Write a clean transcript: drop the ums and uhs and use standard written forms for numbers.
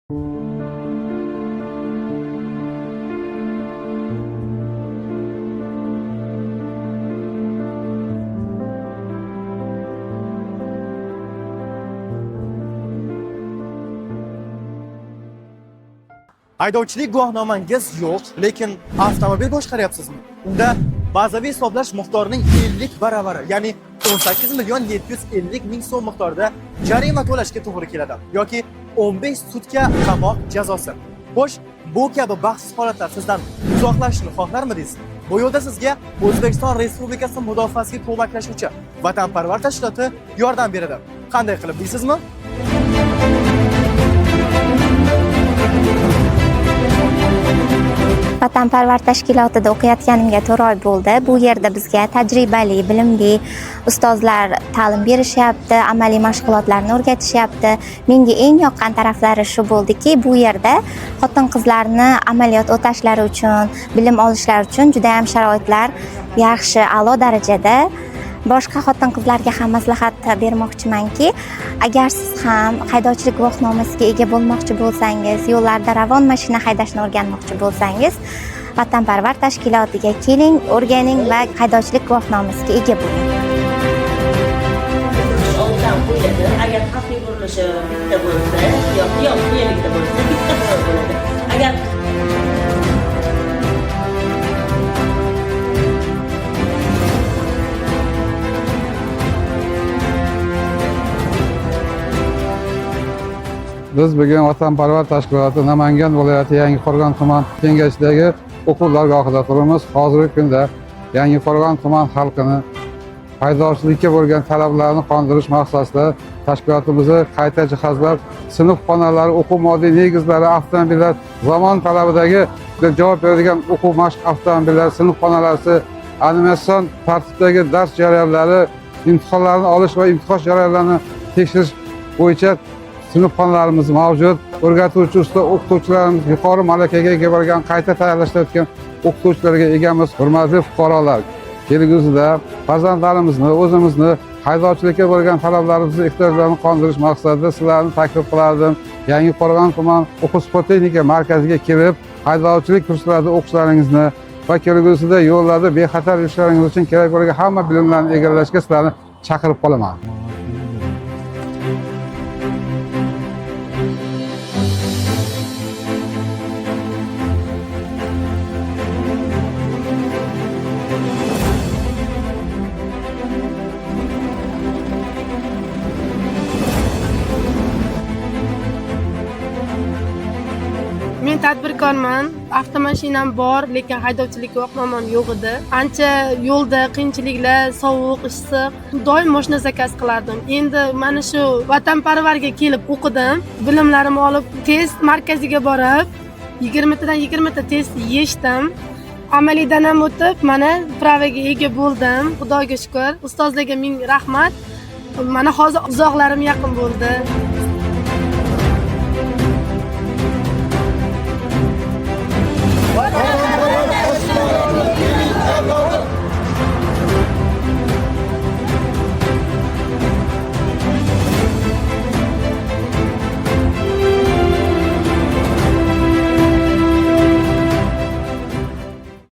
Haydovchilik guvohnomangiz yo'q, lekin avtomobil boshqaryapsizmi? Unda bazaviy hisoblash miqdorining 50 baravari, ya'ni 18.750.000 so'm miqdorida jarima to'lashga to'g'ri keladi yoki 15 sutka qamoq jazosi. Xo'sh, bu kabi baxtsiz holatlar sizdan uzoqlashishni xohlarmidingiz? Bu yo'lda sizga O'zbekiston Respublikasi mudofaasiga ko'maklashuvchi Vatanparvar tashkiloti yordam beradi. Qanday qilib deysizmi? Vatanparvar tashkilotida o'qiyotganimga 4 oy bo'ldi. Bu yerda bizga tajribali, bilimli ustozlar ta'lim berishyapti, amaliy mashg'ulotlarni o'rgatishyapti. Menga eng yoqqan taraflari shu bo'ldiki, bu yerda xotin-qizlarni amaliyot o'tashlari uchun, bilim olishlari uchun juda ham sharoitlar yaxshi, a'lo darajada. Boshqa xotin-qizlarga ham maslahat bermoqchimanki, agar siz ham haydovchilik guvohnomasiga ega bo'lmoqchi bo'lsangiz, yo'llarda ravon mashina haydashni o'rganmoqchi bo'lsangiz, Vatanparvar tashkilotiga keling, o'rganing va haydovchilik guvohnomasiga ega bo'ling. Agar xavfli burilishi bitta bo'lsa, yoki yo'qlikda bo'lsa, bitta bo'ladi. Agar Biz bugun Vatanparvar tashkiloti Namangan viloyati Yangiqo'rg'on tuman kengashidagi o'quv dargohida turibmiz. Hozirgi kunda Yangiqo'rg'on tuman xalqini haydovchilikka bo'lgan talablarini qondirish maqsadida tashkilotimizni qayta jihozlab, sinf xonalari, o'quv moddiy negizlari, avtomobillar, zamon talabidagi javob beradigan o'quv mashq avtomobillar, sinf xonalari, animatsion tartibdagi dars jarayonlari, imtihonlarni olish va imtihon jarayonlarini tekshirish bo'yicha sinfxonalarimiz mavjud. O'rgatuvchi usta o'qituvchilarimiz yuqori malakaga ega bo'lgan, qayta tayyorlashayotgan o'qituvchilarga egamiz. Hurmatli fuqarolar, kelgusida farzandlarimizni, o'zimizni haydovchilikka bo'lgan talablarimizni, ehtiyojlarini qondirish maqsadida sizlarni taklif qilardim. Yangiqo'rg'on tuman o'quv-sport texnika markaziga kelib, haydovchilik kurslarida o'qishlaringizni va kelgusida yo'llarda bexatar yurishlaringiz uchun kerak bo'lgan hamma bilimlarni egallashga sizlarni chaqirib qolaman. Men tadbirkorman, avtomashinam bor, lekin haydovchilik guvohnomam yo'q edi. Ancha yo'lda qiyinchiliklar, sovuq, issiq, doim mashina zakaz qilardim. Endi mana shu Vatanparvarga kelib o'qidim, bilimlarimni olib, test markaziga borib, 20 tadan 20 ta test yechdim. Amaliydan ham o'tib, mana pravaga ega bo'ldim. Xudoga shukr. Ustozlarga ming rahmat. Mana hozir uzoqlarim yaqin bo'ldi.